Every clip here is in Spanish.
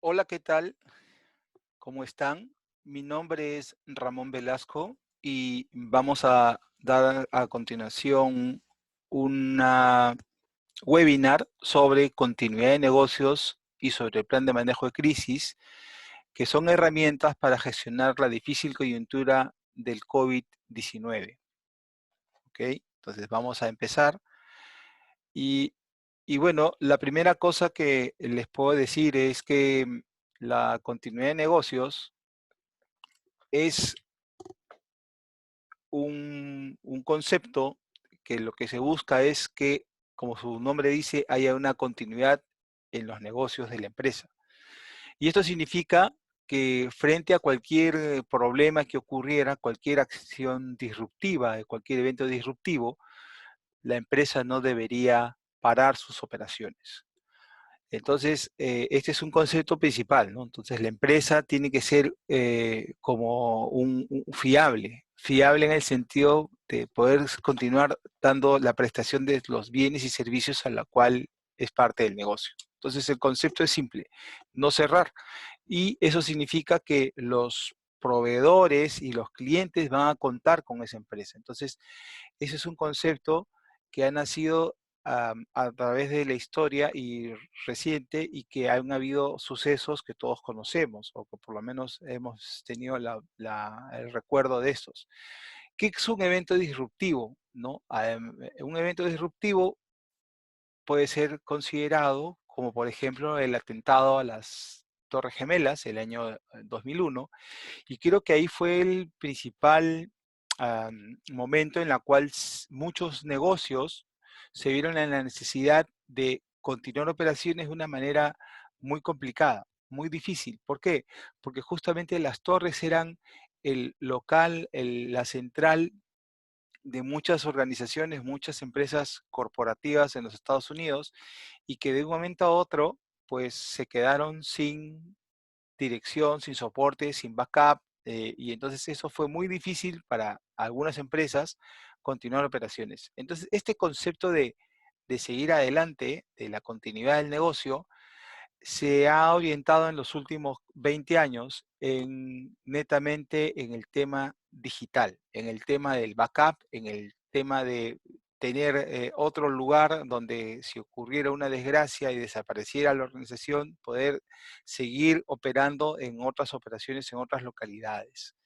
Hola, ¿qué tal? ¿Cómo están? Mi nombre es Ramón Velasco y vamos a dar a continuación una webinar sobre continuidad de negocios y sobre el plan de manejo de crisis, que son herramientas para gestionar la difícil coyuntura del COVID-19. ¿Ok? Entonces vamos a empezar. Y, y bueno, la primera cosa que les puedo decir es que la continuidad de negocios es un concepto que lo que se busca es que, como su nombre dice, haya una continuidad en los negocios de la empresa. Y esto significa que frente a cualquier problema que ocurriera, cualquier acción disruptiva, cualquier evento disruptivo, la empresa no debería parar sus operaciones. Entonces, este es un concepto principal, ¿no? Entonces, la empresa tiene que ser como un fiable, fiable en el sentido de poder continuar dando la prestación de los bienes y servicios a la cual es parte del negocio. Entonces, el concepto es simple, no cerrar. Y eso significa que los proveedores y los clientes van a contar con esa empresa. Entonces, ese es un concepto que ha nacido a través de la historia y reciente y que han habido sucesos que todos conocemos o que por lo menos hemos tenido el recuerdo de estos. ¿Qué es un evento disruptivo? ¿No? Un evento disruptivo puede ser considerado como por ejemplo el atentado a las Torres Gemelas el año 2001, y creo que ahí fue el principal momento en la cual muchos negocios se vieron en la necesidad de continuar operaciones de una manera muy complicada, muy difícil. ¿Por qué? Porque justamente las torres eran el local, la central de muchas organizaciones, muchas empresas corporativas en los Estados Unidos, y que de un momento a otro pues se quedaron sin dirección, sin soporte, sin backup, y entonces eso fue muy difícil para algunas empresas continuar operaciones. Entonces, este concepto de seguir adelante, de la continuidad del negocio, se ha orientado en los últimos 20 años netamente en el tema digital, en el tema del backup, en el tema de tener otro lugar donde si ocurriera una desgracia y desapareciera la organización, poder seguir operando en otras operaciones, en otras localidades.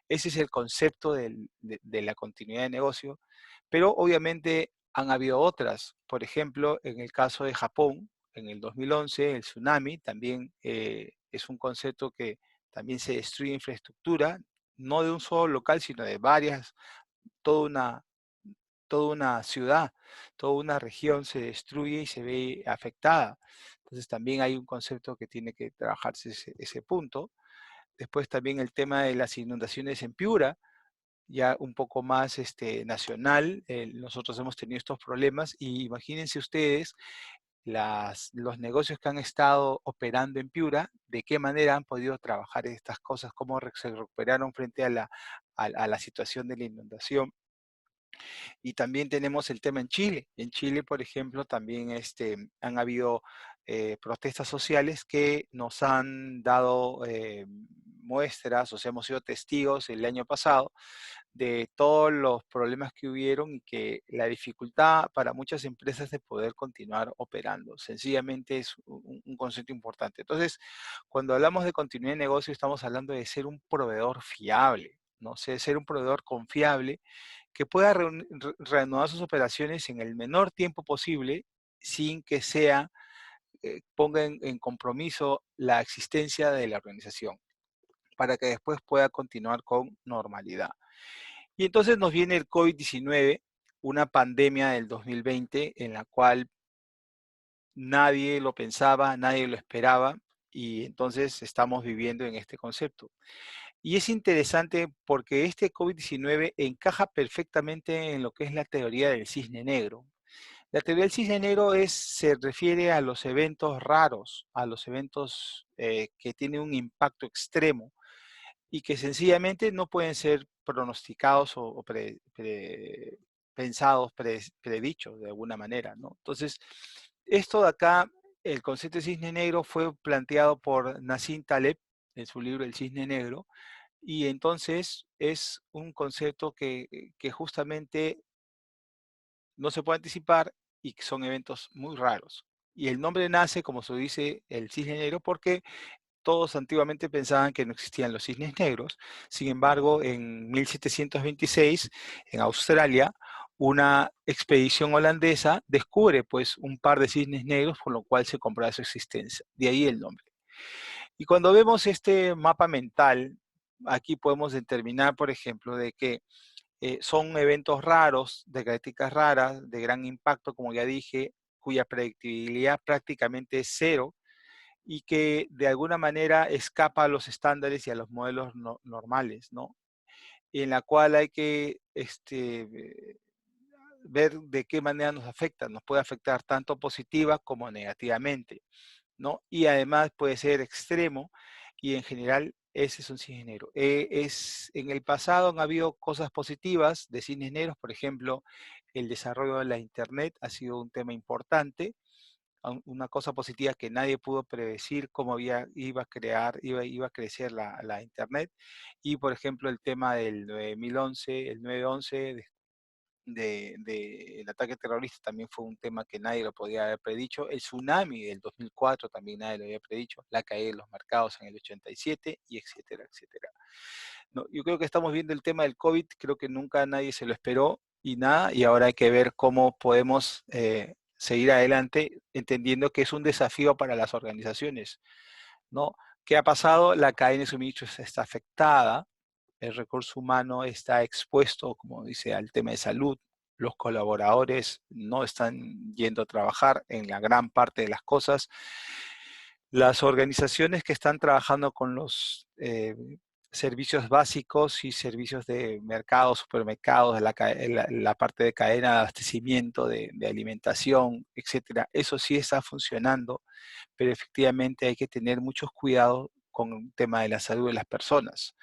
Ese es el concepto de la continuidad de negocio, pero obviamente han habido otras. Por ejemplo, en el caso de Japón, en el 2011, el tsunami también es un concepto que también se destruye infraestructura, no de un solo local, sino de varias, toda una, toda una ciudad, toda una región se destruye y se ve afectada. Entonces también hay un concepto que tiene que trabajarse ese punto. Después también el tema de las inundaciones en Piura, ya un poco más nacional. Nosotros hemos tenido estos problemas y imagínense ustedes los negocios que han estado operando en Piura, de qué manera han podido trabajar estas cosas, cómo se recuperaron frente a la situación de la inundación. Y también tenemos el tema en Chile. En Chile, por ejemplo, también han habido protestas sociales que nos han dado muestras, o sea, hemos sido testigos el año pasado de todos los problemas que hubieron y que la dificultad para muchas empresas de poder continuar operando. Sencillamente es un concepto importante. Entonces, cuando hablamos de continuidad de negocio, estamos hablando de ser un proveedor fiable, ¿no? Ser un proveedor confiable que pueda reanudar sus operaciones en el menor tiempo posible sin que ponga en compromiso la existencia de la organización, para que después pueda continuar con normalidad. Y entonces nos viene el COVID-19, una pandemia del 2020 en la cual nadie lo pensaba, nadie lo esperaba, y entonces estamos viviendo en este concepto. Y es interesante porque este COVID-19 encaja perfectamente en lo que es la teoría del cisne negro. La teoría del cisne negro se refiere a los eventos raros, a los eventos que tienen un impacto extremo y que sencillamente no pueden ser pronosticados o pensados, predichos de alguna manera, ¿no? Entonces, esto de acá el concepto de cisne negro fue planteado por Nassim Taleb en su libro El cisne negro, y entonces es un concepto que justamente no se puede anticipar y que son eventos muy raros. Y el nombre nace, como se dice, el cisne negro, porque todos antiguamente pensaban que no existían los cisnes negros. Sin embargo, en 1726, en Australia, una expedición holandesa descubre pues un par de cisnes negros, por lo cual se comprueba su existencia. De ahí el nombre. Y cuando vemos este mapa mental, aquí podemos determinar, por ejemplo, de que son eventos raros, de características raras, de gran impacto, como ya dije, cuya predictibilidad prácticamente es cero, y que de alguna manera escapa a los estándares y a los modelos normales, ¿no? En la cual hay que ver de qué manera nos afecta. Nos puede afectar tanto positiva como negativamente, ¿no? Y además puede ser extremo, y en general ese es un cisne negro. En el pasado han habido cosas positivas de cisnes negros, por ejemplo, el desarrollo de la Internet ha sido un tema importante, una cosa positiva que nadie pudo predecir cómo iba a crecer la Internet. Y por ejemplo el tema del 9011, el 911, del ataque terrorista también fue un tema que nadie lo podía haber predicho. El tsunami del 2004 también nadie lo había predicho. La caída de los mercados en el 87 y etcétera, etcétera. No, yo creo que estamos viendo el tema del COVID, creo que nunca nadie se lo esperó y nada, y ahora hay que ver cómo podemos seguir adelante, entendiendo que es un desafío para las organizaciones, ¿no? ¿Qué ha pasado? La cadena de suministros está afectada, el recurso humano está expuesto, como dice, al tema de salud, los colaboradores no están yendo a trabajar en la gran parte de las cosas. Las organizaciones que están trabajando con los servicios básicos y servicios de mercados, supermercados, la parte de cadena de abastecimiento, de alimentación, etcétera, eso sí está funcionando, pero efectivamente hay que tener muchos cuidados con el tema de la salud de las personas,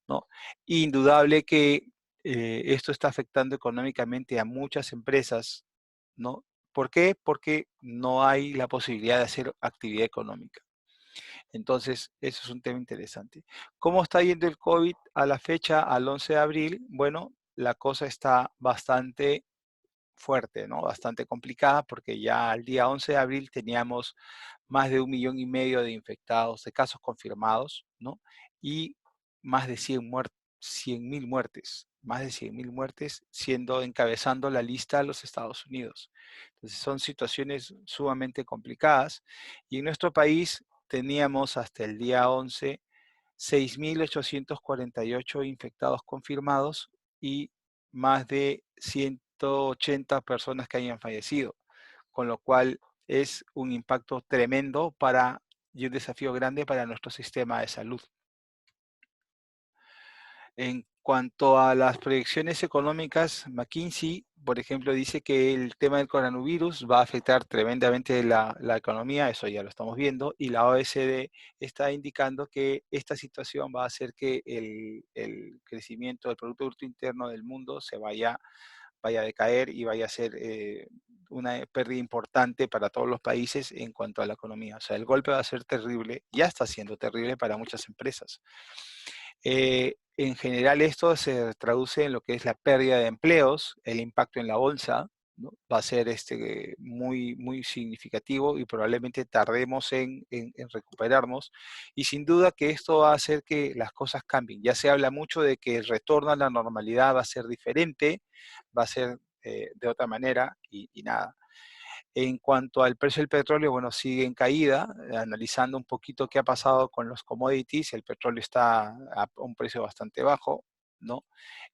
¿no? Indudable que esto está afectando económicamente a muchas empresas, ¿no? ¿Por qué? Porque no hay la posibilidad de hacer actividad económica. Entonces, eso es un tema interesante. ¿Cómo está yendo el COVID a la fecha, al 11 de abril? Bueno, la cosa está bastante fuerte, ¿no? Bastante complicada, porque ya al día 11 de abril teníamos más de 1,5 millones de infectados, de casos confirmados, ¿no? Y más de 100.000 muertes, más de 100.000 muertes, encabezando la lista de los Estados Unidos. Entonces son situaciones sumamente complicadas, y en nuestro país teníamos hasta el día 11 6.848 infectados confirmados y más de 180 personas que hayan fallecido, con lo cual es un impacto tremendo y un desafío grande para nuestro sistema de salud. En cuanto a las proyecciones económicas, McKinsey, por ejemplo, dice que el tema del coronavirus va a afectar tremendamente la economía, eso ya lo estamos viendo, y la OECD está indicando que esta situación va a hacer que el crecimiento del Producto Bruto Interno del mundo vaya a decaer y vaya a ser una pérdida importante para todos los países en cuanto a la economía. O sea, el golpe va a ser terrible, ya está siendo terrible para muchas empresas. En general esto se traduce en lo que es la pérdida de empleos, el impacto en la bolsa, ¿no? Va a ser muy, muy significativo y probablemente tardemos en recuperarnos. Y sin duda que esto va a hacer que las cosas cambien. Ya se habla mucho de que el retorno a la normalidad va a ser diferente, va a ser de otra manera y nada. En cuanto al precio del petróleo, bueno, sigue en caída. Analizando un poquito qué ha pasado con los commodities, el petróleo está a un precio bastante bajo, ¿no?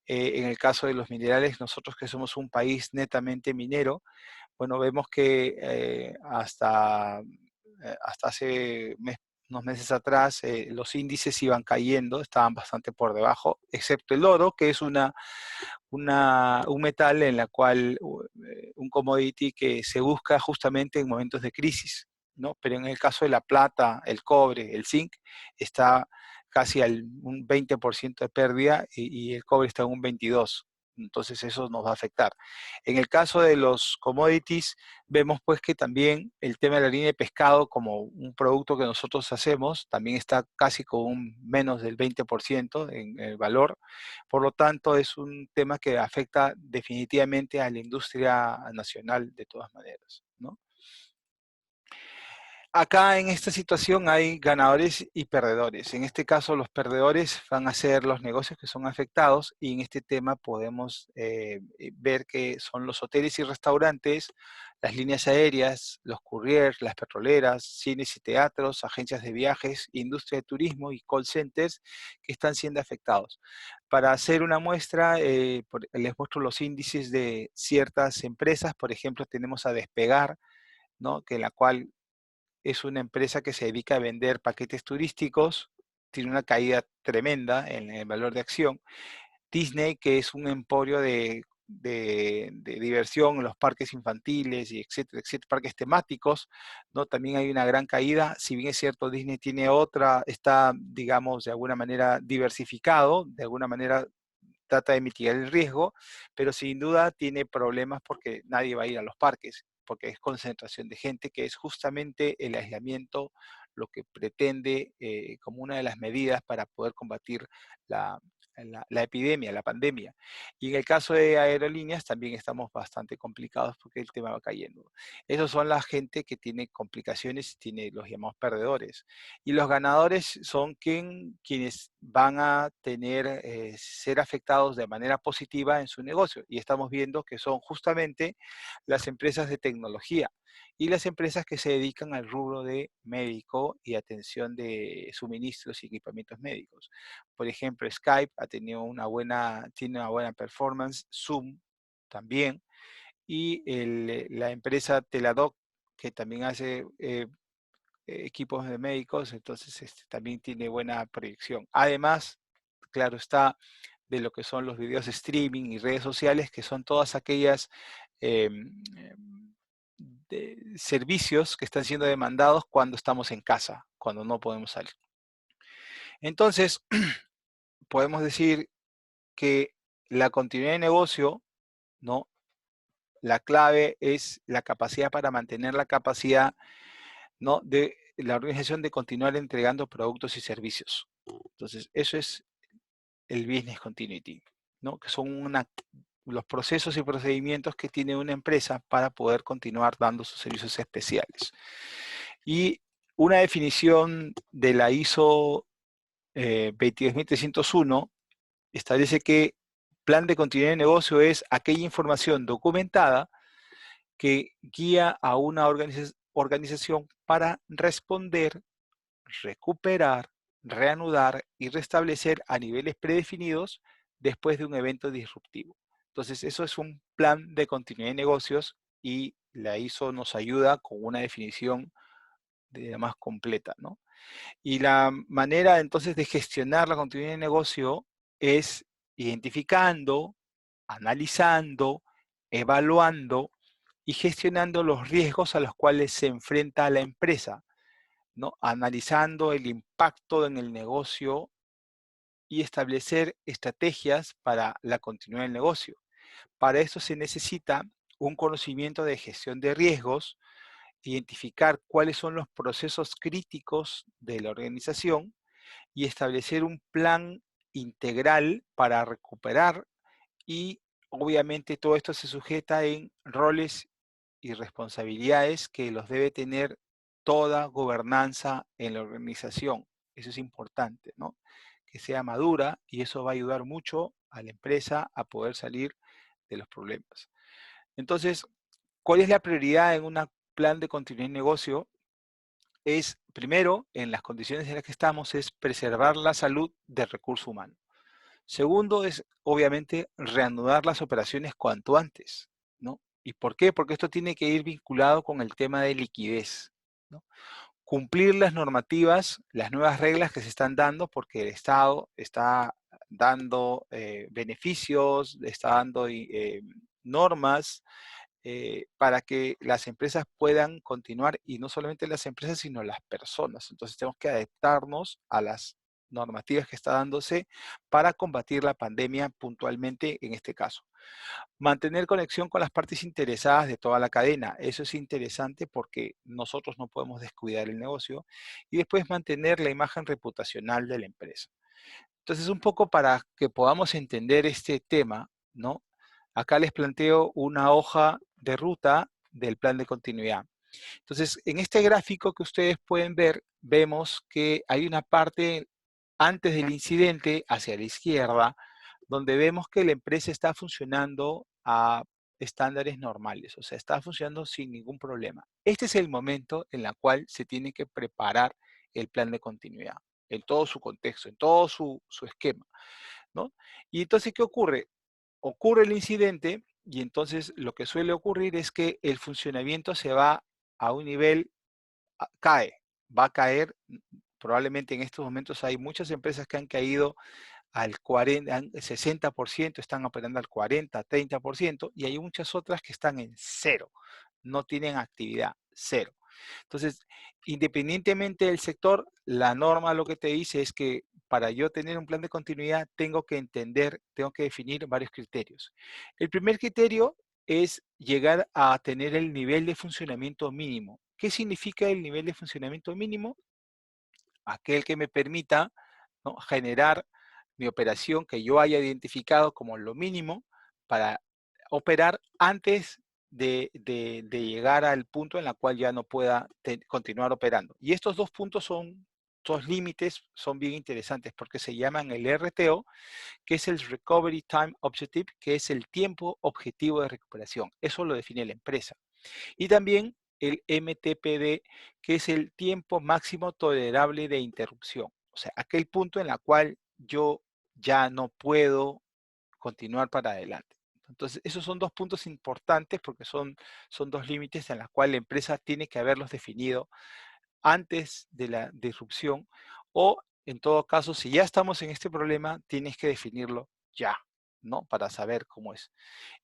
En el caso de los minerales, nosotros que somos un país netamente minero, bueno, vemos que hasta hace unos meses atrás los índices iban cayendo, estaban bastante por debajo, excepto el oro, que es un metal en la cual, un commodity que se busca justamente en momentos de crisis, ¿no? Pero en el caso de la plata, el cobre, el zinc, está casi un 20% de pérdida y el cobre está en un 22%. entonces eso nos va a afectar. En el caso de los commodities, vemos pues que también el tema de la línea de pescado como un producto que nosotros hacemos, también está casi con un menos del 20% en el valor. Por lo tanto, es un tema que afecta definitivamente a la industria nacional de todas maneras, ¿no? Acá en esta situación hay ganadores y perdedores. En este caso los perdedores van a ser los negocios que son afectados y en este tema podemos ver que son los hoteles y restaurantes, las líneas aéreas, los couriers, las petroleras, cines y teatros, agencias de viajes, industria de turismo y call centers que están siendo afectados. Para hacer una muestra, les muestro los índices de ciertas empresas. Por ejemplo, tenemos a Despegar, ¿no? Que la cual es una empresa que se dedica a vender paquetes turísticos, tiene una caída tremenda en el valor de acción. Disney, que es un emporio de diversión, los parques infantiles y etcétera, parques temáticos, ¿no? También hay una gran caída. Si bien es cierto, Disney tiene otra, está, digamos, de alguna manera diversificado, de alguna manera trata de mitigar el riesgo, pero sin duda tiene problemas porque nadie va a ir a los parques, porque es concentración de gente, que es justamente el aislamiento lo que pretende como una de las medidas para poder combatir la, la epidemia, la pandemia. Y en el caso de aerolíneas también estamos bastante complicados porque el tema va cayendo. Esos son la gente que tiene complicaciones y tiene los llamados perdedores. Y los ganadores son quienes van a tener, ser afectados de manera positiva en su negocio. Y estamos viendo que son justamente las empresas de tecnología y las empresas que se dedican al rubro de médico y atención de suministros y equipamientos médicos. Por ejemplo, Skype ha tenido tiene una buena performance, Zoom también, y la empresa Teladoc, que también hace equipos de médicos, entonces también tiene buena proyección. Además, claro está, de lo que son los videos streaming y redes sociales, que son todas aquellas eh, servicios que están siendo demandados cuando estamos en casa, cuando no podemos salir. Entonces, podemos decir que la continuidad de negocio, ¿no? La clave es la capacidad para mantener la capacidad, ¿no? De la organización de continuar entregando productos y servicios. Entonces, eso es el business continuity, ¿no? Que son los procesos y procedimientos que tiene una empresa para poder continuar dando sus servicios especiales. Y una definición de la ISO 22301 establece que plan de continuidad de negocio es aquella información documentada que guía a una organización para responder, recuperar, reanudar y restablecer a niveles predefinidos después de un evento disruptivo. Entonces, eso es un plan de continuidad de negocios y la ISO nos ayuda con una definición más completa, ¿no? Y la manera entonces de gestionar la continuidad de negocio es identificando, analizando, evaluando y gestionando los riesgos a los cuales se enfrenta la empresa, ¿no? Analizando el impacto en el negocio y establecer estrategias para la continuidad del negocio. Para eso se necesita un conocimiento de gestión de riesgos, identificar cuáles son los procesos críticos de la organización y establecer un plan integral para recuperar y obviamente todo esto se sujeta en roles y responsabilidades que los debe tener toda gobernanza en la organización. Eso es importante, ¿no? Que sea madura y eso va a ayudar mucho a la empresa a poder salir de los problemas. Entonces, ¿cuál es la prioridad en un plan de continuidad de negocio? Es, primero, en las condiciones en las que estamos, es preservar la salud del recurso humano. Segundo es, obviamente, reanudar las operaciones cuanto antes, ¿no? ¿Y por qué? Porque esto tiene que ir vinculado con el tema de liquidez, ¿no? Cumplir las normativas, las nuevas reglas que se están dando, porque el Estado está dando beneficios, está dando normas para que las empresas puedan continuar, y no solamente las empresas, sino las personas. Entonces tenemos que adaptarnos a las normativas que está dándose para combatir la pandemia puntualmente en este caso. Mantener conexión con las partes interesadas de toda la cadena. Eso es interesante porque nosotros no podemos descuidar el negocio. Y después mantener la imagen reputacional de la empresa. Entonces, un poco para que podamos entender este tema, ¿no? Acá les planteo una hoja de ruta del plan de continuidad. Entonces, en este gráfico que ustedes pueden ver, vemos que hay una parte antes del incidente hacia la izquierda, donde vemos que la empresa está funcionando a estándares normales, o sea, está funcionando sin ningún problema. Este es el momento en el cual se tiene que preparar el plan de continuidad, en todo su contexto, en todo su esquema, ¿no? Y entonces, ¿qué ocurre? Ocurre el incidente y entonces lo que suele ocurrir es que el funcionamiento se va a un nivel, va a caer, probablemente en estos momentos hay muchas empresas que han caído al 40, 60%, están operando al 40, 30%, y hay muchas otras que están en cero, no tienen actividad, cero. Entonces, independientemente del sector, la norma lo que te dice es que para yo tener un plan de continuidad tengo que entender, tengo que definir varios criterios. El primer criterio es llegar a tener el nivel de funcionamiento mínimo. ¿Qué significa el nivel de funcionamiento mínimo? Aquel que me permita, ¿no?, generar mi operación que yo haya identificado como lo mínimo para operar antes de llegar al punto en el cual ya no pueda continuar operando. Y estos dos puntos dos límites son bien interesantes porque se llaman el RTO, que es el Recovery Time Objective, que es el tiempo objetivo de recuperación. Eso lo define la empresa. Y también el MTPD, que es el tiempo máximo tolerable de interrupción. O sea, aquel punto en el cual yo ya no puedo continuar para adelante. Entonces, esos son dos puntos importantes porque son dos límites en los cuales la empresa tiene que haberlos definido antes de la disrupción, o en todo caso, si ya estamos en este problema, tienes que definirlo ya, ¿no? Para saber cómo es.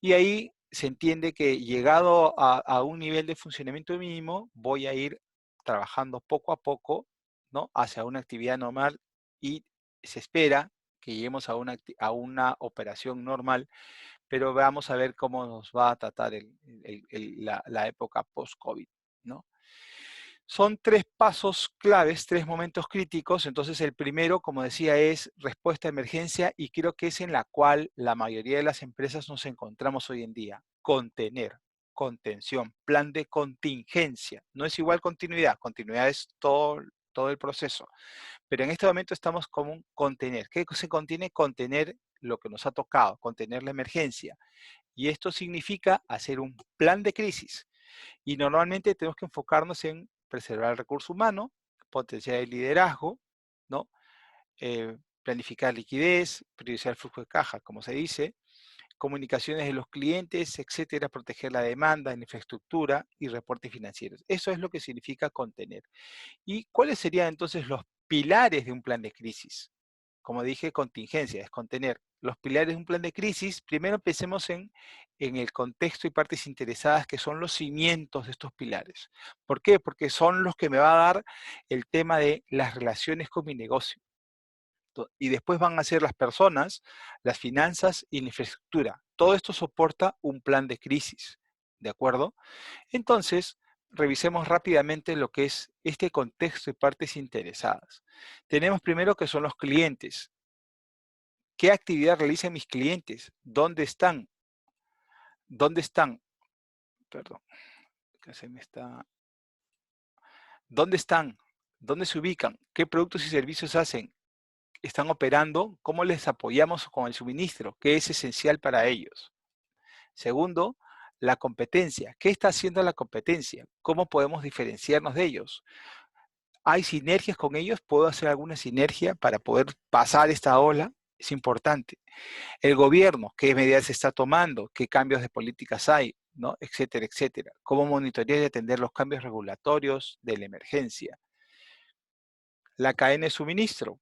Y ahí se entiende que llegado a un nivel de funcionamiento mínimo, voy a ir trabajando poco a poco, ¿no?, hacia una actividad normal, y se espera que lleguemos a una operación normal, pero vamos a ver cómo nos va a tratar la época post-COVID, ¿no? Son tres pasos claves, tres momentos críticos. Entonces, el primero, como decía, es respuesta a emergencia, y creo que es en la cual la mayoría de las empresas nos encontramos hoy en día. Contener, contención, plan de contingencia. No es igual continuidad. Continuidad es todo el proceso. Pero en este momento estamos como un contener. ¿Qué se contiene? Contener lo que nos ha tocado, contener la emergencia. Y esto significa hacer un plan de crisis. Y normalmente tenemos que enfocarnos en preservar el recurso humano, potenciar el liderazgo, ¿no? Planificar liquidez, priorizar el flujo de caja, como se dice, comunicaciones de los clientes, etcétera, proteger la demanda en infraestructura y reportes financieros. Eso es lo que significa contener. ¿Y cuáles serían entonces los pilares de un plan de crisis? Como dije, contingencia, es contener. Los pilares de un plan de crisis, primero empecemos en el contexto y partes interesadas, que son los cimientos de estos pilares. ¿Por qué? Porque son los que me va a dar el tema de las relaciones con mi negocio. Y después van a ser las personas, las finanzas y la infraestructura. Todo esto soporta un plan de crisis, ¿de acuerdo? Entonces, revisemos rápidamente lo que es este contexto y partes interesadas. Tenemos primero que son los clientes. ¿Qué actividad realizan mis clientes? ¿Dónde están? ¿Dónde están? Perdón, que se me está... ¿Dónde están? ¿Dónde se ubican? ¿Qué productos y servicios hacen? ¿Están operando? ¿Cómo les apoyamos con el suministro? ¿Qué es esencial para ellos? Segundo, la competencia. ¿Qué está haciendo la competencia? ¿Cómo podemos diferenciarnos de ellos? ¿Hay sinergias con ellos? ¿Puedo hacer alguna sinergia para poder pasar esta ola? Es importante. El gobierno, ¿qué medidas se está tomando? ¿Qué cambios de políticas hay? ¿No? Etcétera, etcétera. ¿Cómo monitorear y atender los cambios regulatorios de la emergencia? La cadena de suministro,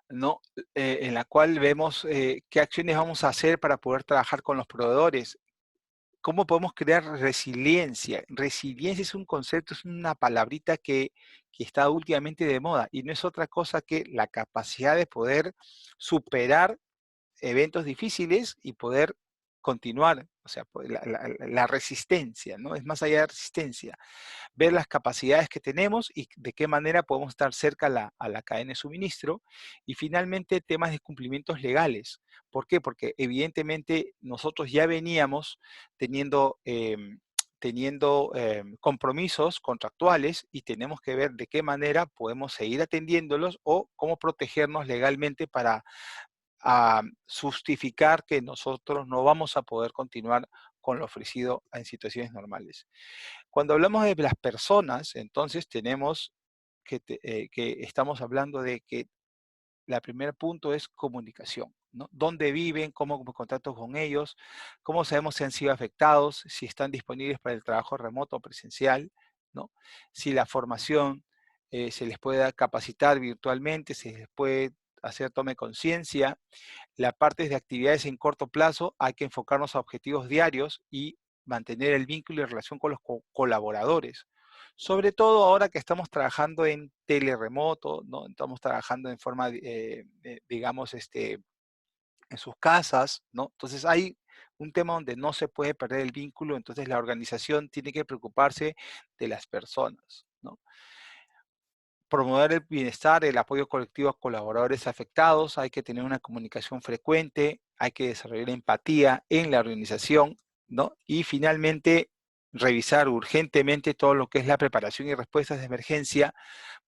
¿no? En la cual vemos qué acciones vamos a hacer para poder trabajar con los proveedores, ¿cómo podemos crear resiliencia? Resiliencia es un concepto, es una palabrita que está últimamente de moda y no es otra cosa que la capacidad de poder superar eventos difíciles y poder continuar, o sea, la resistencia, ¿no? Es más allá de resistencia, ver las capacidades que tenemos y de qué manera podemos estar cerca a la cadena de suministro. Y finalmente, temas de cumplimientos legales. ¿Por qué? Porque evidentemente nosotros ya veníamos teniendo, compromisos contractuales y tenemos que ver de qué manera podemos seguir atendiéndolos o cómo protegernos legalmente para justificar que nosotros no vamos a poder continuar con lo ofrecido en situaciones normales. Cuando hablamos de las personas, entonces tenemos que estamos hablando de que el primer punto es comunicación, ¿no? ¿Dónde viven? ¿Cómo me contacto con ellos? ¿Cómo sabemos si han sido afectados? ¿Si están disponibles para el trabajo remoto o presencial? ¿No? Si la formación se les puede capacitar virtualmente, se les puede hacer tome conciencia. La parte de actividades en corto plazo, hay que enfocarnos a objetivos diarios y mantener el vínculo y relación con los colaboradores. Sobre todo ahora que estamos trabajando en teleremoto, ¿no? Estamos trabajando en forma, digamos, en sus casas, ¿no? Entonces hay un tema donde no se puede perder el vínculo, entonces la organización tiene que preocuparse de las personas, ¿no? Promover el bienestar, el apoyo colectivo a colaboradores afectados, hay que tener una comunicación frecuente, hay que desarrollar empatía en la organización, ¿no? Y finalmente, revisar urgentemente todo lo que es la preparación y respuestas de emergencia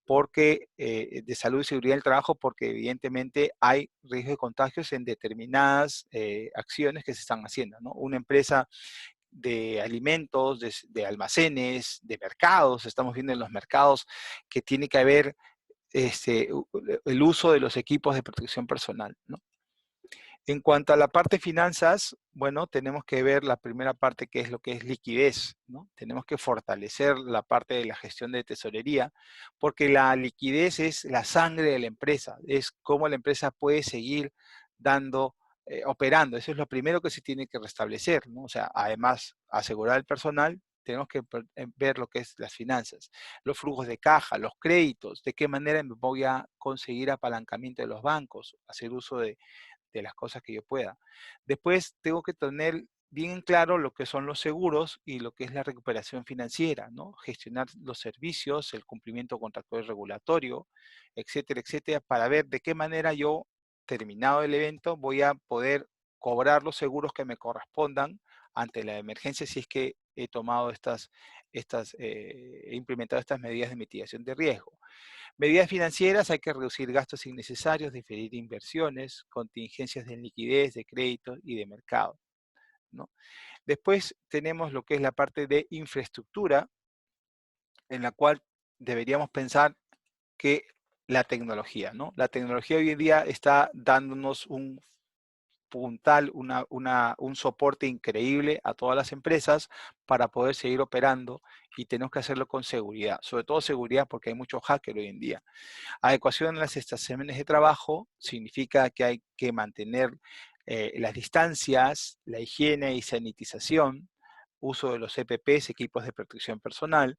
porque, de salud y seguridad del trabajo, porque evidentemente hay riesgo de contagios en determinadas acciones que se están haciendo, ¿no? Una empresa de alimentos, de almacenes, de mercados, estamos viendo en los mercados que tiene que haber el uso de los equipos de protección personal, ¿no? En cuanto a la parte finanzas, bueno, tenemos que ver la primera parte que es lo que es liquidez, ¿no? Tenemos que fortalecer la parte de la gestión de tesorería, porque la liquidez es la sangre de la empresa, es cómo la empresa puede seguir dando, operando. Eso es lo primero que se tiene que restablecer, ¿no? O sea, además, asegurar el personal, tenemos que ver lo que es las finanzas, los flujos de caja, los créditos, de qué manera me voy a conseguir apalancamiento de los bancos, hacer uso de las cosas que yo pueda. Después tengo que tener bien en claro lo que son los seguros y lo que es la recuperación financiera, ¿no? Gestionar los servicios, el cumplimiento contractual regulatorio, etcétera, etcétera, para ver de qué manera yo, terminado el evento, voy a poder cobrar los seguros que me correspondan ante la emergencia si es que he tomado he implementado estas medidas de mitigación de riesgo. Medidas financieras, hay que reducir gastos innecesarios, diferir inversiones, contingencias de liquidez, de crédito y de mercado, ¿no? Después tenemos lo que es la parte de infraestructura, en la cual deberíamos pensar que la tecnología, ¿no? La tecnología hoy en día está dándonos un puntal, un soporte increíble a todas las empresas para poder seguir operando y tenemos que hacerlo con seguridad, sobre todo seguridad porque hay mucho hacker hoy en día. Adecuación en las estaciones de trabajo significa que hay que mantener las distancias, la higiene y sanitización, uso de los EPPs, equipos de protección personal,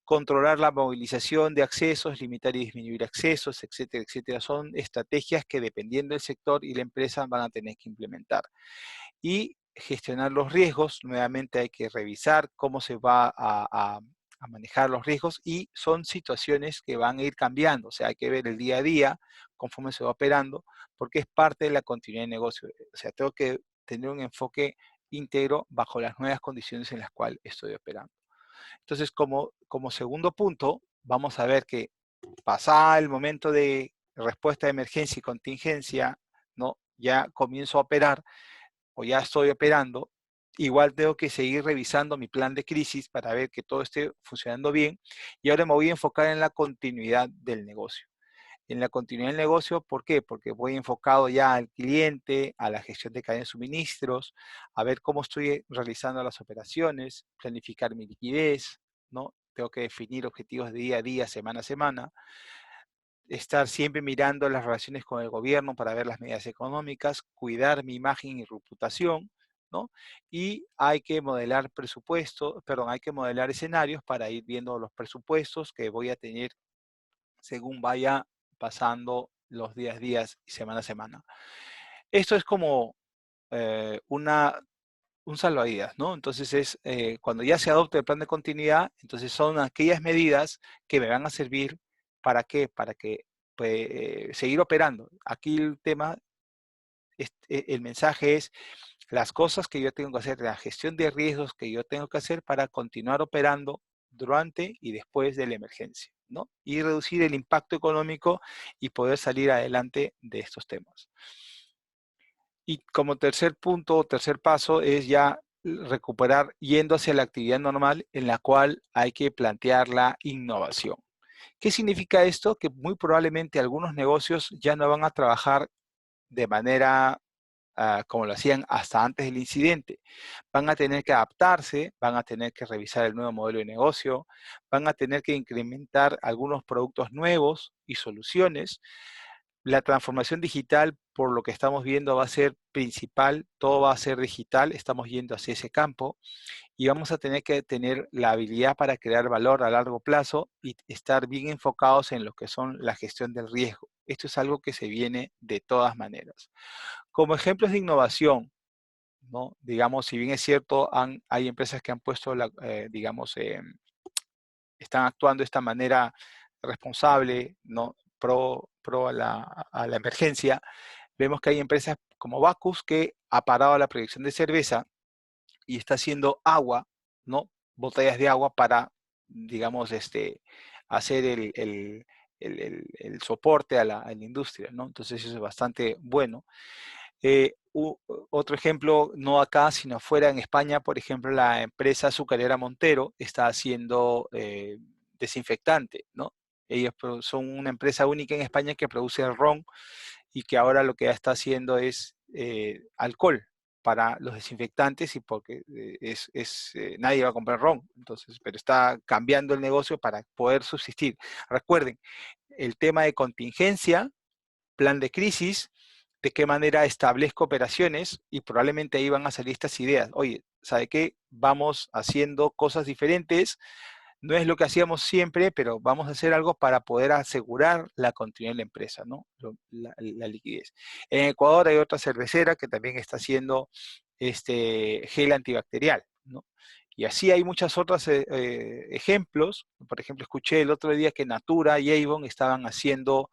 controlar la movilización de accesos, limitar y disminuir accesos, etcétera, etcétera. Son estrategias que dependiendo del sector y la empresa van a tener que implementar. Y gestionar los riesgos, nuevamente hay que revisar cómo se va a manejar los riesgos y son situaciones que van a ir cambiando, o sea, hay que ver el día a día conforme se va operando, porque es parte de la continuidad de negocio. O sea, tengo que tener un enfoque íntegro bajo las nuevas condiciones en las cuales estoy operando. Entonces, como segundo punto, vamos a ver que pasada el momento de respuesta de emergencia y contingencia, ¿no? Ya comienzo a operar o ya estoy operando, igual tengo que seguir revisando mi plan de crisis para ver que todo esté funcionando bien y ahora me voy a enfocar en la continuidad del negocio. En la continuidad del negocio, ¿por qué? Porque voy enfocado ya al cliente, a la gestión de cadena de suministros, a ver cómo estoy realizando las operaciones, planificar mi liquidez, ¿no? Tengo que definir objetivos de día a día, semana a semana, estar siempre mirando las relaciones con el gobierno para ver las medidas económicas, cuidar mi imagen y reputación, ¿no? Y hay que modelar presupuestos, perdón, hay que modelar escenarios para ir viendo los presupuestos que voy a tener según vaya pasando los días y semana a semana. Esto es como un salvavidas, ¿no? Entonces cuando ya se adopte el plan de continuidad, entonces son aquellas medidas que me van a servir. ¿Para qué? Para que pues, seguir operando. Aquí el tema, el mensaje es las cosas que yo tengo que hacer, la gestión de riesgos que yo tengo que hacer para continuar operando durante y después de la emergencia, ¿no? Y reducir el impacto económico y poder salir adelante de estos temas. Y como tercer punto, tercer paso, es ya recuperar yendo hacia la actividad normal en la cual hay que plantear la innovación. ¿Qué significa esto? Que muy probablemente algunos negocios ya no van a trabajar de manera como lo hacían hasta antes del incidente. Van a tener que adaptarse, van a tener que revisar el nuevo modelo de negocio, van a tener que incrementar algunos productos nuevos y soluciones. La transformación digital, por lo que estamos viendo, va a ser principal, todo va a ser digital, estamos yendo hacia ese campo y vamos a tener que tener la habilidad para crear valor a largo plazo y estar bien enfocados en lo que son la gestión del riesgo. Esto es algo que se viene de todas maneras. Como ejemplos de innovación, ¿no? Digamos, si bien es cierto, hay empresas que han puesto, digamos, están actuando de esta manera responsable, ¿no? Pro a la emergencia. Vemos que hay empresas como Bacus que ha parado la producción de cerveza y está haciendo agua, ¿no? Botellas de agua para, digamos, hacer el soporte a la industria, ¿no? Entonces eso es bastante bueno. Otro ejemplo, no acá, sino fuera en España, por ejemplo, la empresa azucarera Montero está haciendo desinfectante, ¿no? Ellos son una empresa única en España que produce el ron y que ahora lo que está haciendo es alcohol para los desinfectantes y porque nadie va a comprar ron, entonces, pero está cambiando el negocio para poder subsistir. Recuerden, el tema de contingencia, plan de crisis, de qué manera establezco operaciones y probablemente ahí van a salir estas ideas. Oye, ¿sabe qué? Vamos haciendo cosas diferentes, no es lo que hacíamos siempre, pero vamos a hacer algo para poder asegurar la continuidad de la empresa, ¿no? La liquidez. En Ecuador hay otra cervecera que también está haciendo gel antibacterial, ¿no? Y así hay muchos otros ejemplos. Por ejemplo, escuché el otro día que Natura y Avon estaban haciendo,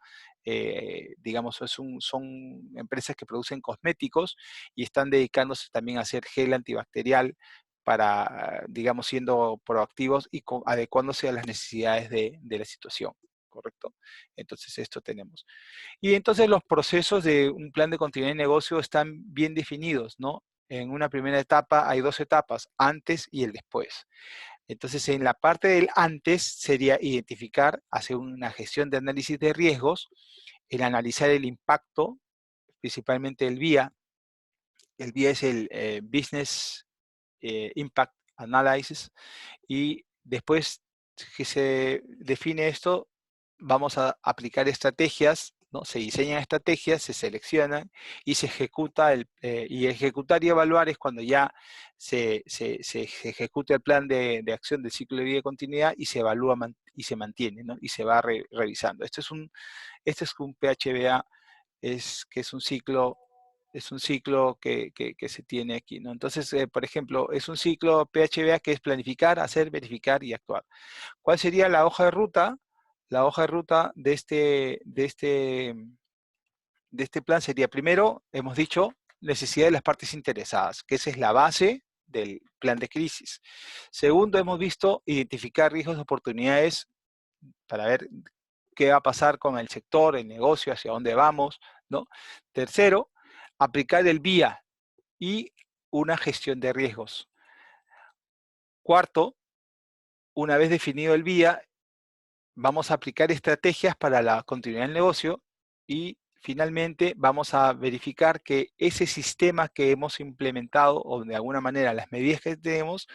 digamos, son empresas que producen cosméticos y están dedicándose también a hacer gel antibacterial para, digamos, siendo proactivos y adecuándose a las necesidades de la situación, ¿correcto? Entonces esto tenemos. Y entonces los procesos de un plan de continuidad de negocio están bien definidos, ¿no? En una primera etapa hay dos etapas, antes y el después. Entonces, en la parte del antes sería identificar, hacer una gestión de análisis de riesgos, el analizar el impacto, principalmente el BIA. El BIA es el Business Impact Analysis, y después que se define esto, vamos a aplicar estrategias, ¿no? Se diseñan estrategias, se seleccionan y se ejecuta, y ejecutar y evaluar es cuando ya se ejecuta el plan de acción del ciclo de vida y continuidad y se evalúa y se mantiene, ¿no? Y se va revisando. Este es un PHBA, que es un ciclo que se tiene aquí, ¿no? Entonces, por ejemplo, es un ciclo PHBA que es planificar, hacer, verificar y actuar. ¿Cuál sería la hoja de ruta? La hoja de ruta de este plan sería, primero, hemos dicho, necesidad de las partes interesadas, que esa es la base del plan de crisis. Segundo, hemos visto identificar riesgos de oportunidades para ver qué va a pasar con el sector, el negocio, hacia dónde vamos, ¿no? Tercero, aplicar el VIA y una gestión de riesgos. Cuarto, una vez definido el VIA, vamos a aplicar estrategias para la continuidad del negocio y finalmente vamos a verificar que ese sistema que hemos implementado o de alguna manera las medidas que tenemos,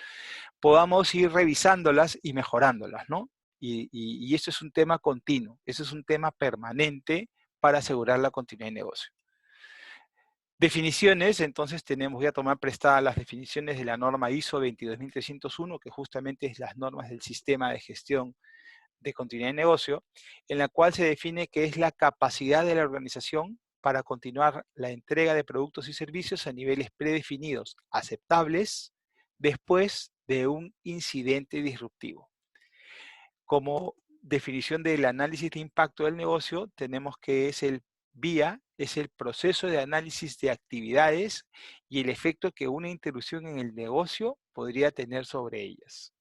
podamos ir revisándolas y mejorándolas, ¿no? Y eso es un tema continuo, eso es un tema permanente para asegurar la continuidad del negocio. Definiciones, entonces voy a tomar prestadas las definiciones de la norma ISO 22301, que justamente es las normas del sistema de gestión de continuidad de negocio, en la cual se define que es la capacidad de la organización para continuar la entrega de productos y servicios a niveles predefinidos, aceptables, después de un incidente disruptivo. Como definición del análisis de impacto del negocio, tenemos que es el VIA, es el proceso de análisis de actividades y el efecto que una interrupción en el negocio podría tener sobre ellas.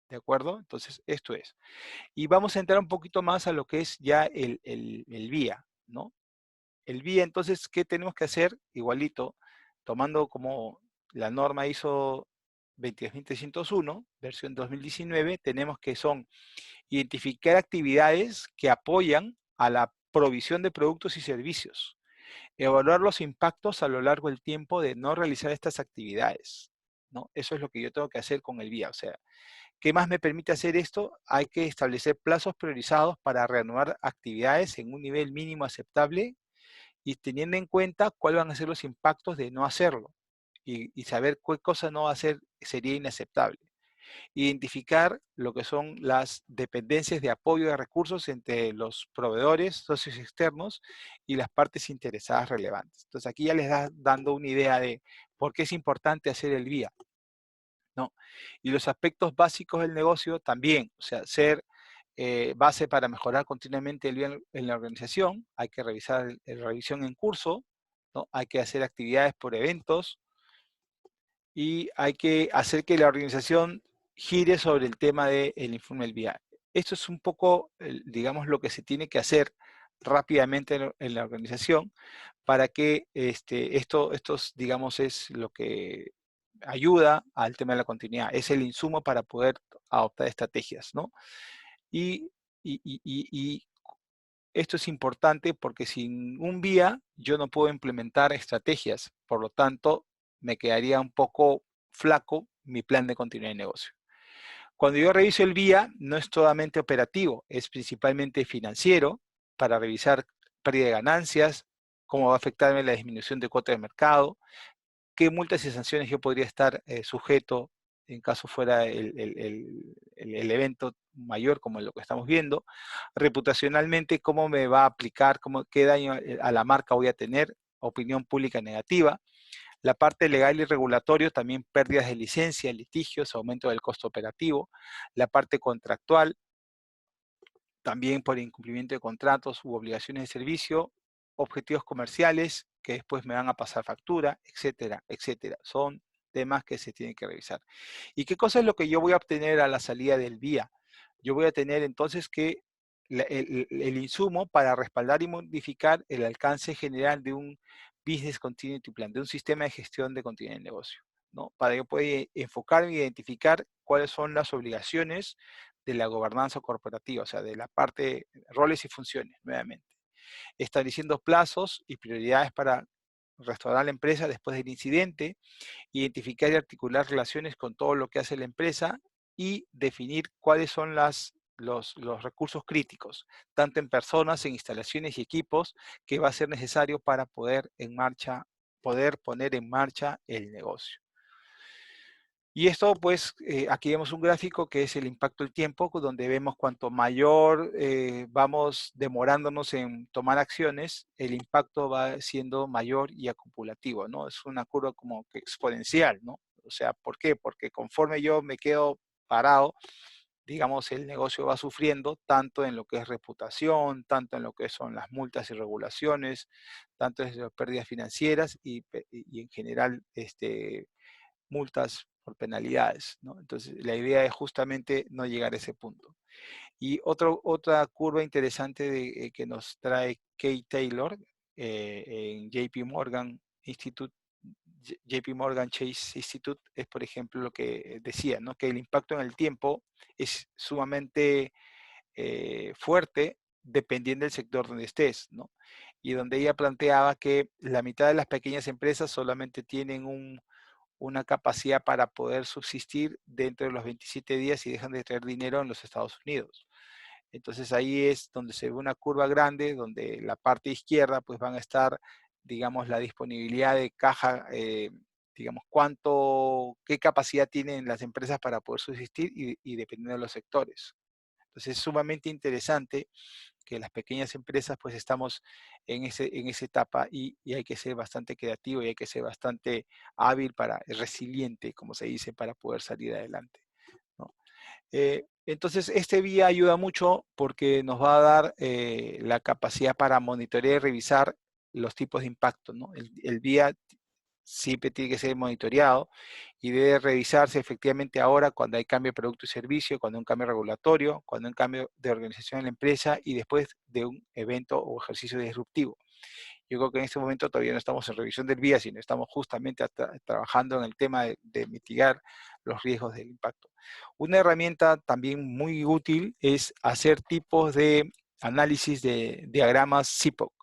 ¿De acuerdo? Entonces, esto es. Y vamos a entrar un poquito más a lo que es ya el VIA, ¿no? El VIA, entonces, ¿qué tenemos que hacer? Igualito, tomando como la norma ISO 22301, versión 2019, tenemos que son identificar actividades que apoyan a la provisión de productos y servicios. Evaluar los impactos a lo largo del tiempo de no realizar estas actividades, ¿no? Eso es lo que yo tengo que hacer con el VIA. O sea, ¿qué más me permite hacer esto? Hay que establecer plazos priorizados para reanudar actividades en un nivel mínimo aceptable y teniendo en cuenta cuáles van a ser los impactos de no hacerlo y saber qué cosa no hacer sería inaceptable. Identificar lo que son las dependencias de apoyo de recursos entre los proveedores, socios externos y las partes interesadas relevantes. Entonces aquí ya les da dando una idea de por qué es importante hacer el VIA, ¿no? Y los aspectos básicos del negocio también, o sea, ser base para mejorar continuamente el bien en la organización, hay que revisar la revisión en curso, ¿no? Hay que hacer actividades por eventos, y hay que hacer que la organización gire sobre el tema del informe del VIA. Esto es un poco, digamos, lo que se tiene que hacer rápidamente en la organización para que estos, digamos, es lo que ayuda al tema de la continuidad. Es el insumo para poder adoptar estrategias, ¿no? Y, y esto es importante porque sin un VIA yo no puedo implementar estrategias, por lo tanto me quedaría un poco flaco mi plan de continuidad de negocio. Cuando yo reviso el VIA no es totalmente operativo, es principalmente financiero para revisar pérdida de ganancias, cómo va a afectarme la disminución de cuota de mercado, qué multas y sanciones yo podría estar sujeto en caso fuera el evento mayor como lo que estamos viendo, reputacionalmente cómo me va a aplicar, qué daño a la marca voy a tener, opinión pública negativa, la parte legal y regulatorio, también pérdidas de licencia, litigios, aumento del costo operativo, la parte contractual, también por incumplimiento de contratos u obligaciones de servicio, objetivos comerciales que después me van a pasar factura, etcétera, etcétera. Son temas que se tienen que revisar. ¿Y qué cosa es lo que yo voy a obtener a la salida del día? Yo voy a tener entonces que el insumo para respaldar y modificar el alcance general de un Business Continuity Plan, de un sistema de gestión de continuidad de negocio, ¿no? Para que yo pueda enfocarme e identificar cuáles son las obligaciones de la gobernanza corporativa, o sea, de la parte roles y funciones, nuevamente. Estableciendo plazos y prioridades para restaurar la empresa después del incidente, identificar y articular relaciones con todo lo que hace la empresa y definir cuáles son los recursos críticos, tanto en personas, en instalaciones y equipos, que va a ser necesario para poder poner en marcha el negocio. Y esto, pues, aquí vemos un gráfico que es el impacto del tiempo, donde vemos cuanto mayor vamos demorándonos en tomar acciones, el impacto va siendo mayor y acumulativo, ¿no? Es una curva como que exponencial, ¿no? O sea, ¿por qué? Porque conforme yo me quedo parado, digamos, el negocio va sufriendo tanto en lo que es reputación, tanto en lo que son las multas y regulaciones, tanto en las pérdidas financieras y en general, multas por penalidades, ¿no? Entonces, la idea es justamente no llegar a ese punto. Y otra curva interesante que nos trae Kate Taylor en JP Morgan Institute, JP Morgan Chase Institute, es por ejemplo lo que decía, ¿no? Que el impacto en el tiempo es sumamente fuerte dependiendo del sector donde estés, ¿no? Y donde ella planteaba que la mitad de las pequeñas empresas solamente tienen una capacidad para poder subsistir dentro de los 27 días y dejan de traer dinero en los Estados Unidos. Entonces ahí es donde se ve una curva grande, donde la parte izquierda pues van a estar digamos, la disponibilidad de caja, digamos, qué capacidad tienen las empresas para poder subsistir y dependiendo de los sectores. Entonces es sumamente interesante que las pequeñas empresas pues estamos en esa etapa y hay que ser bastante creativo y hay que ser bastante hábil resiliente, como se dice, para poder salir adelante, ¿no? Entonces, este vía ayuda mucho porque nos va a dar la capacidad para monitorear y revisar los tipos de impacto, ¿no? El vía siempre tiene que ser monitoreado y debe revisarse efectivamente ahora cuando hay cambio de producto y servicio, cuando hay un cambio regulatorio, cuando hay un cambio de organización en la empresa y después de un evento o ejercicio disruptivo. Yo creo que en este momento todavía no estamos en revisión del vía, sino estamos justamente trabajando en el tema de mitigar los riesgos del impacto. Una herramienta también muy útil es hacer tipos de análisis de diagramas CIPOC.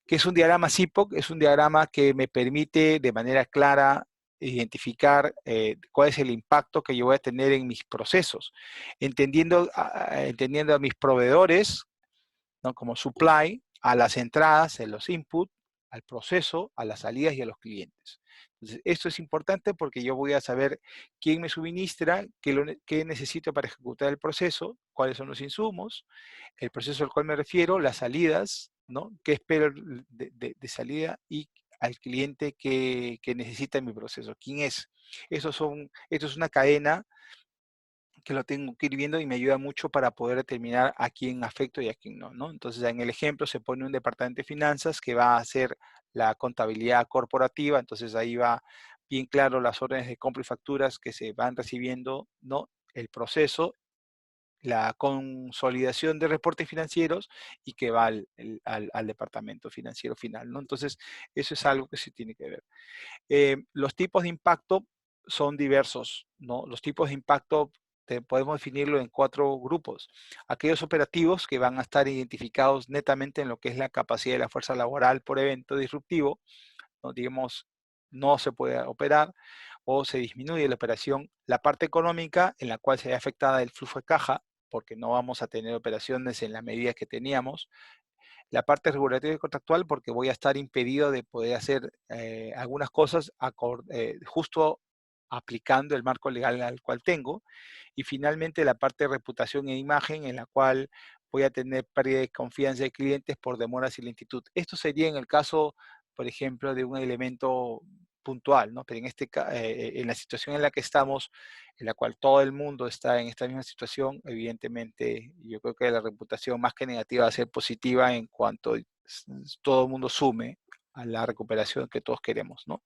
¿Qué es un diagrama CIPOC? Es un diagrama que me permite de manera clara identificar cuál es el impacto que yo voy a tener en mis procesos, entendiendo a mis proveedores, ¿no? Como supply, a las entradas, en los inputs, al proceso, a las salidas y a los clientes. Entonces, esto es importante porque yo voy a saber quién me suministra, qué necesito para ejecutar el proceso, cuáles son los insumos, el proceso al cual me refiero, las salidas, ¿no? ¿Qué espero de salida y al cliente que necesita mi proceso? ¿Quién es? Esto es una cadena que lo tengo que ir viendo y me ayuda mucho para poder determinar a quién afecto y a quién no, ¿no? Entonces, en el ejemplo se pone un departamento de finanzas que va a hacer la contabilidad corporativa, entonces ahí va bien claro las órdenes de compra y facturas que se van recibiendo, ¿no? El proceso, la consolidación de reportes financieros y que va al departamento financiero final, ¿no? Entonces, eso es algo que se tiene que ver. Los tipos de impacto son diversos, ¿no? Los tipos de impacto podemos definirlo en 4 grupos. Aquellos operativos que van a estar identificados netamente en lo que es la capacidad de la fuerza laboral por evento disruptivo, ¿no? Digamos, no se puede operar o se disminuye la operación. La parte económica en la cual se ve afectada el flujo de caja, porque no vamos a tener operaciones en la medida que teníamos, la parte regulatoria y contractual porque voy a estar impedido de poder hacer algunas cosas justo aplicando el marco legal al cual tengo. Y finalmente la parte de reputación e imagen en la cual voy a tener pérdida de confianza de clientes por demoras y lentitud. Esto sería en el caso, por ejemplo, de un elemento puntual, ¿no? Pero en la situación en la que estamos, en la cual todo el mundo está en esta misma situación, evidentemente yo creo que la reputación más que negativa va a ser positiva en cuanto todo el mundo sume a la recuperación que todos queremos, ¿no?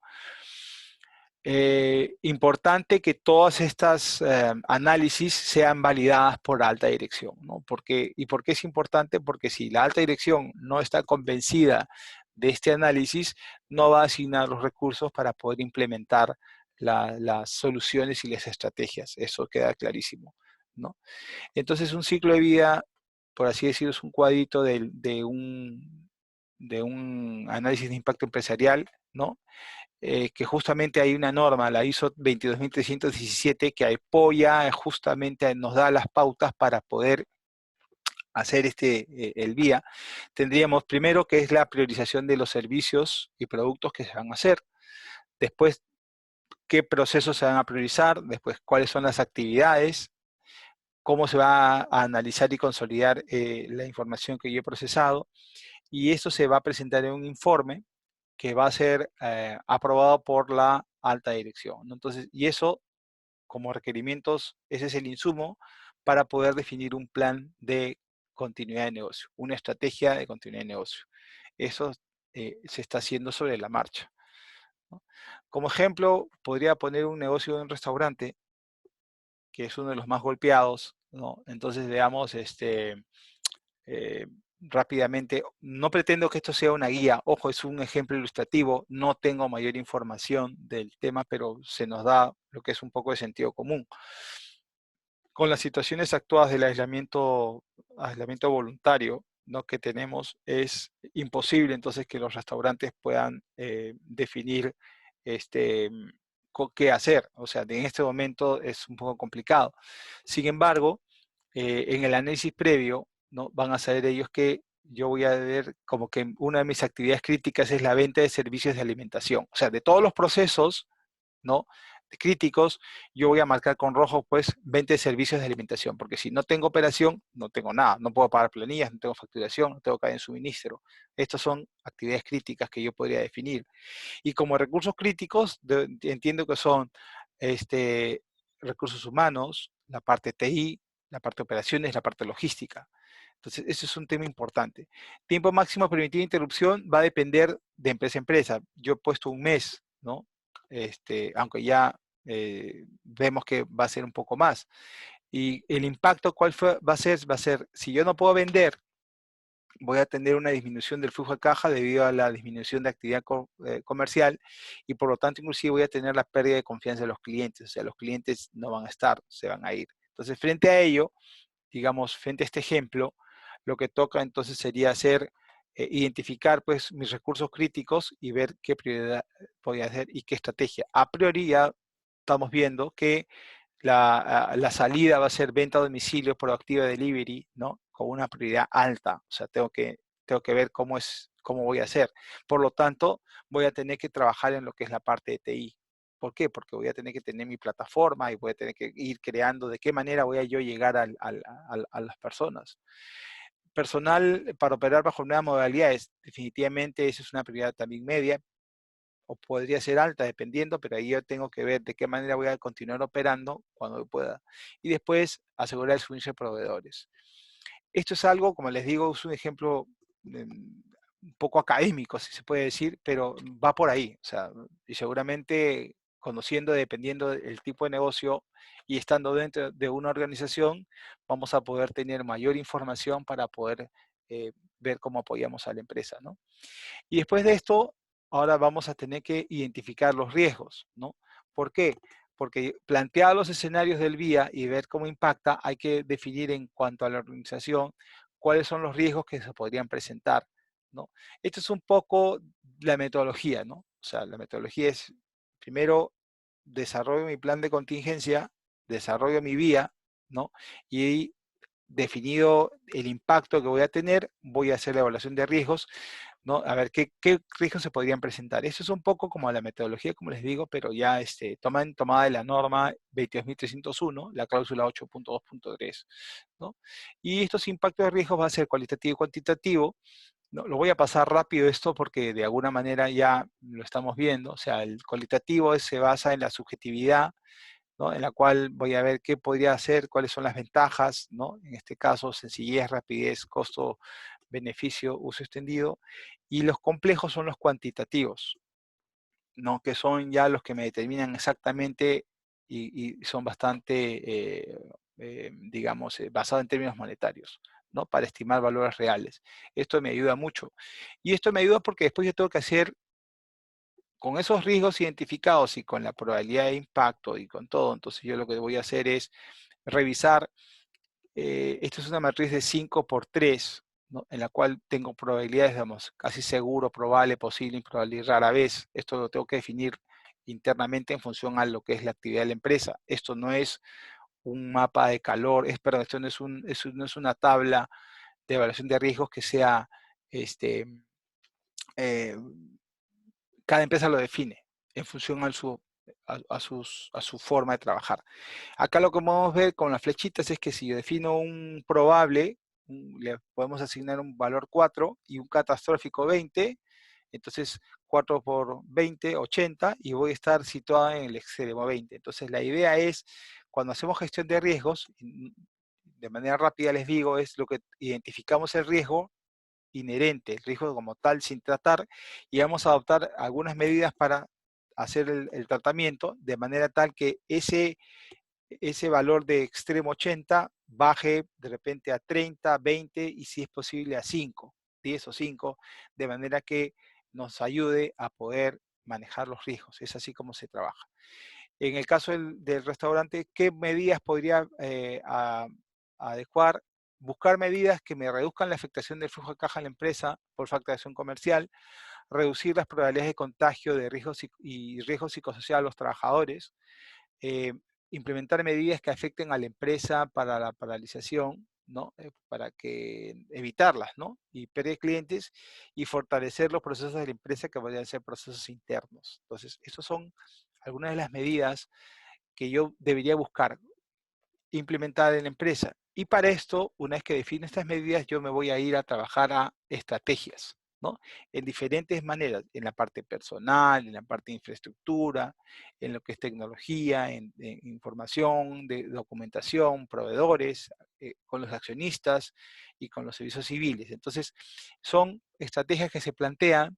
Importante que todas estas análisis sean validadas por alta dirección, ¿no? ¿Y por qué es importante? Porque si la alta dirección no está convencida de este análisis, no va a asignar los recursos para poder implementar las soluciones y las estrategias. Eso queda clarísimo, ¿no? Entonces, un ciclo de vida, por así decirlo, es un cuadrito de un análisis de impacto empresarial, ¿no? Que justamente hay una norma, la ISO 22317, que apoya justamente, nos da las pautas para poder hacer el vía. Tendríamos primero que es la priorización de los servicios y productos que se van a hacer, después qué procesos se van a priorizar, después cuáles son las actividades, cómo se va a analizar y consolidar la información que yo he procesado, y esto se va a presentar en un informe que va a ser aprobado por la alta dirección, ¿no? Entonces, y eso, como requerimientos, ese es el insumo para poder definir un plan de continuidad de negocio, una estrategia de continuidad de negocio. Eso se está haciendo sobre la marcha, ¿no? Como ejemplo, podría poner un negocio de un restaurante, que es uno de los más golpeados, ¿no? Entonces, veamos, eh, rápidamente, no pretendo que esto sea una guía, ojo, es un ejemplo ilustrativo, no tengo mayor información del tema, pero se nos da lo que es un poco de sentido común. Con las situaciones actuales del aislamiento voluntario, ¿no? Que tenemos, es imposible entonces que los restaurantes puedan definir este, qué hacer. O sea, en este momento es un poco complicado. Sin embargo, en el análisis previo, ¿no? Van a saber ellos que yo voy a ver como que una de mis actividades críticas es la venta de servicios de alimentación. O sea, de todos los procesos, ¿no? Críticos, yo voy a marcar con rojo, pues, venta de servicios de alimentación, porque si no tengo operación, no tengo nada, no puedo pagar planillas, no tengo facturación, no tengo cadena de suministro. Estas son actividades críticas que yo podría definir. Y como recursos críticos, entiendo que son este, recursos humanos, la parte TI, la parte de operaciones, la parte logística. Entonces, ese es un tema importante. Tiempo máximo permitido de interrupción va a depender de empresa a empresa. Yo he puesto un mes, ¿no? Aunque ya vemos que va a ser un poco más. Y el impacto, ¿cuál va a ser? Va a ser, si yo no puedo vender, voy a tener una disminución del flujo de caja debido a la disminución de actividad comercial y por lo tanto inclusive voy a tener la pérdida de confianza de los clientes, o sea, los clientes no van a estar, se van a ir. Entonces, frente a ello, digamos, frente a este ejemplo, lo que toca entonces sería hacer, identificar pues mis recursos críticos y ver qué prioridad voy a hacer y qué estrategia. A priori ya estamos viendo que la salida va a ser venta a domicilio proactiva delivery, ¿no? Con una prioridad alta. O sea, tengo que ver cómo voy a hacer. Por lo tanto, voy a tener que trabajar en lo que es la parte de TI. ¿Por qué? Porque voy a tener que tener mi plataforma y voy a tener que ir creando de qué manera voy a yo llegar a las personas. Personal para operar bajo nuevas modalidades, definitivamente esa es una prioridad también media, o podría ser alta, dependiendo, pero ahí yo tengo que ver de qué manera voy a continuar operando cuando pueda. Y después asegurar el suministro de proveedores. Esto es algo, como les digo, es un ejemplo un poco académico, si se puede decir, pero va por ahí. O sea, y seguramente conociendo, dependiendo del tipo de negocio y estando dentro de una organización, vamos a poder tener mayor información para poder ver cómo apoyamos a la empresa, ¿no? Y después de esto, ahora vamos a tener que identificar los riesgos, ¿no? ¿Por qué? Porque plantear los escenarios del vía y ver cómo impacta, hay que definir en cuanto a la organización cuáles son los riesgos que se podrían presentar, ¿no? Esto es un poco la metodología, ¿no? O sea, la metodología es, primero, desarrollo mi plan de contingencia, desarrollo mi vía, ¿no? Y definido el impacto que voy a tener, voy a hacer la evaluación de riesgos, ¿no? A ver qué riesgos se podrían presentar. Eso es un poco como la metodología, como les digo, pero ya tomada de la norma 22.301, la cláusula 8.2.3, ¿no? Y estos impactos de riesgos va a ser cualitativo y cuantitativo, ¿no? Lo voy a pasar rápido esto porque de alguna manera ya lo estamos viendo. O sea, el cualitativo se basa en la subjetividad, ¿no? En la cual voy a ver qué podría hacer, cuáles son las ventajas, ¿no? En este caso, sencillez, rapidez, costo, beneficio, uso extendido. Y los complejos son los cuantitativos, ¿no? Que son ya los que me determinan exactamente y son bastante, digamos, basados en términos monetarios, ¿no? Para estimar valores reales. Esto me ayuda mucho. Y esto me ayuda porque después yo tengo que hacer con esos riesgos identificados y con la probabilidad de impacto y con todo, entonces yo lo que voy a hacer es revisar, esto es una matriz de 5 por 3, ¿no? En la cual tengo probabilidades, digamos, casi seguro, probable, posible, improbable y rara vez. Esto lo tengo que definir internamente en función a lo que es la actividad de la empresa. Esto no es un mapa de calor, perdón, esto no es una tabla de evaluación de riesgos que sea este, eh, cada empresa lo define en función a su forma de trabajar. Acá lo que podemos ver con las flechitas es que si yo defino un probable, le podemos asignar un valor 4 y un catastrófico 20, entonces 4 por 20, 80, y voy a estar situado en el extremo 20. Entonces la idea es, cuando hacemos gestión de riesgos, de manera rápida les digo, es lo que identificamos el riesgo inherente, el riesgo como tal sin tratar, y vamos a adoptar algunas medidas para hacer el tratamiento de manera tal que ese valor de extremo 80 baje de repente a 30, 20 y si es posible a 5, 10 o 5, de manera que nos ayude a poder manejar los riesgos. Es así como se trabaja. En el caso del restaurante, ¿qué medidas podría adecuar? Buscar medidas que me reduzcan la afectación del flujo de caja en la empresa por facturación comercial, reducir las probabilidades de contagio de riesgos y riesgos psicosociales a los trabajadores, eh, implementar medidas que afecten a la empresa para la paralización, ¿no? Para que evitarlas, ¿no? Y perder clientes y fortalecer los procesos de la empresa que vayan a ser procesos internos. Entonces, esas son algunas de las medidas que yo debería buscar implementar en la empresa. Y para esto, una vez que define estas medidas, yo me voy a ir a trabajar a estrategias, ¿no? En diferentes maneras, en la parte personal, en la parte de infraestructura, en lo que es tecnología, en información, de documentación, proveedores, con los accionistas y con los servicios civiles. Entonces, son estrategias que se plantean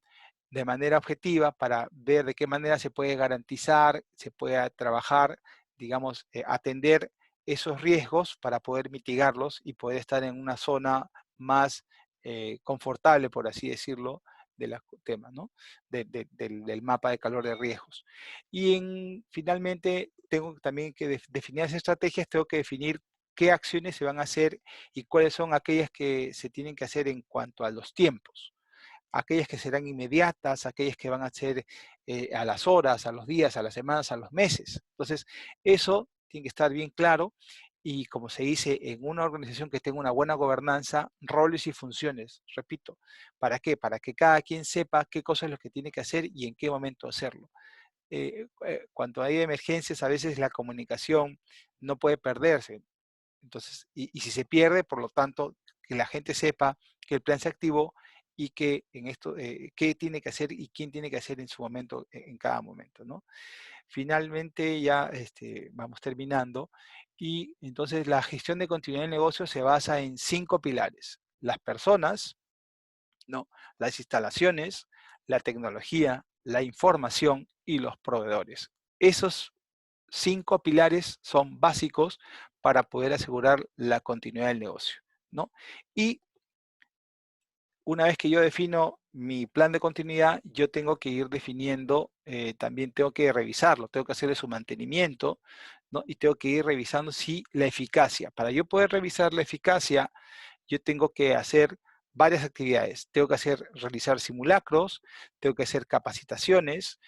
de manera objetiva para ver de qué manera se puede garantizar, se puede trabajar, digamos, atender esos riesgos para poder mitigarlos y poder estar en una zona más confortable, por así decirlo, de los temas, ¿no? Del mapa de calor de riesgos. Y finalmente, tengo también que definir esas estrategias, tengo que definir qué acciones se van a hacer y cuáles son aquellas que se tienen que hacer en cuanto a los tiempos, aquellas que serán inmediatas, aquellas que van a ser a las horas, a los días, a las semanas, a los meses. Entonces, eso tiene que estar bien claro y como se dice en una organización que tenga una buena gobernanza, roles y funciones, repito, ¿para qué? Para que cada quien sepa qué cosa es lo que tiene que hacer y en qué momento hacerlo. Cuando hay emergencias, a veces la comunicación no puede perderse. Entonces, y si se pierde, por lo tanto, que la gente sepa que el plan se activó y que en esto, qué tiene que hacer y quién tiene que hacer en su momento, en cada momento, ¿no? Finalmente ya vamos terminando y entonces la gestión de continuidad del negocio se basa en 5 pilares. Las personas, ¿no? Las instalaciones, la tecnología, la información y los proveedores. Esos 5 pilares son básicos para poder asegurar la continuidad del negocio, ¿no? Y una vez que yo defino mi plan de continuidad, yo tengo que ir definiendo, también tengo que revisarlo, tengo que hacerle su mantenimiento, ¿no? Y tengo que ir revisando si la eficacia. Para yo poder revisar la eficacia, yo tengo que hacer varias actividades. Tengo que realizar simulacros, tengo que hacer capacitaciones,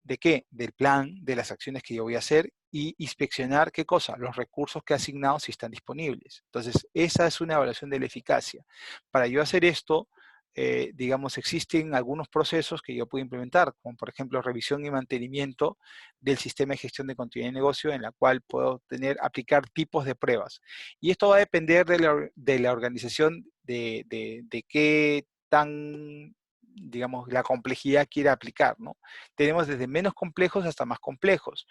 ¿de qué? Del plan, de las acciones que yo voy a hacer y inspeccionar qué cosa, los recursos que he asignado si están disponibles. Entonces, esa es una evaluación de la eficacia. Para yo hacer esto, digamos, existen algunos procesos que yo puedo implementar, como por ejemplo revisión y mantenimiento del sistema de gestión de continuidad de negocio, en la cual puedo aplicar tipos de pruebas. Y esto va a depender de la organización, de qué tan, digamos, la complejidad quiere aplicar, ¿no? Tenemos desde menos complejos hasta más complejos.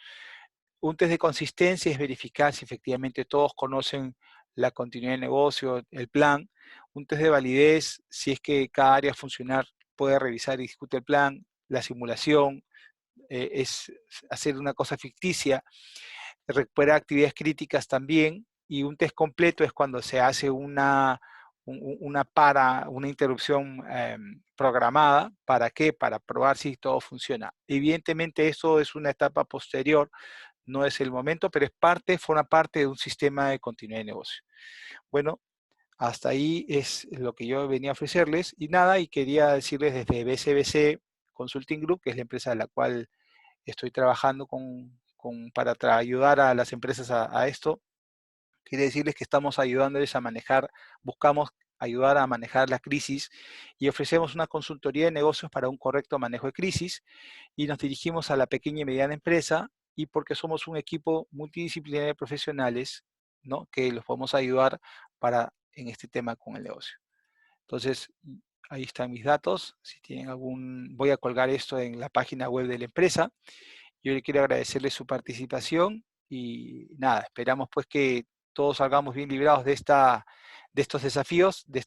Un test de consistencia es verificar si efectivamente todos conocen la continuidad de negocio, el plan. Un test de validez, si es que cada área funcional puede revisar y discute el plan. La simulación es hacer una cosa ficticia. Recuperar actividades críticas también. Y un test completo es cuando se hace una interrupción programada. ¿Para qué? Para probar si todo funciona. Evidentemente eso es una etapa posterior, no es el momento, pero forma parte de un sistema de continuidad de negocio. Bueno, hasta ahí es lo que yo venía a ofrecerles y nada, y quería decirles desde BCBC Consulting Group, que es la empresa a la cual estoy trabajando para ayudar a las empresas a esto. Quiere decirles que estamos ayudándoles a manejar, buscamos ayudar a manejar la crisis y ofrecemos una consultoría de negocios para un correcto manejo de crisis y nos dirigimos a la pequeña y mediana empresa y porque somos un equipo multidisciplinario de profesionales, ¿no? Que los podemos ayudar en este tema con el negocio. Entonces, ahí están mis datos. Si tienen voy a colgar esto en la página web de la empresa. Yo le quiero agradecerle su participación y nada, esperamos pues que todos salgamos bien librados de estos desafíos, de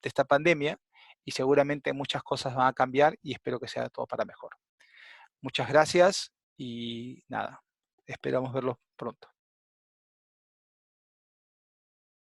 esta pandemia y seguramente muchas cosas van a cambiar y espero que sea todo para mejor. Muchas gracias y nada, esperamos verlos pronto.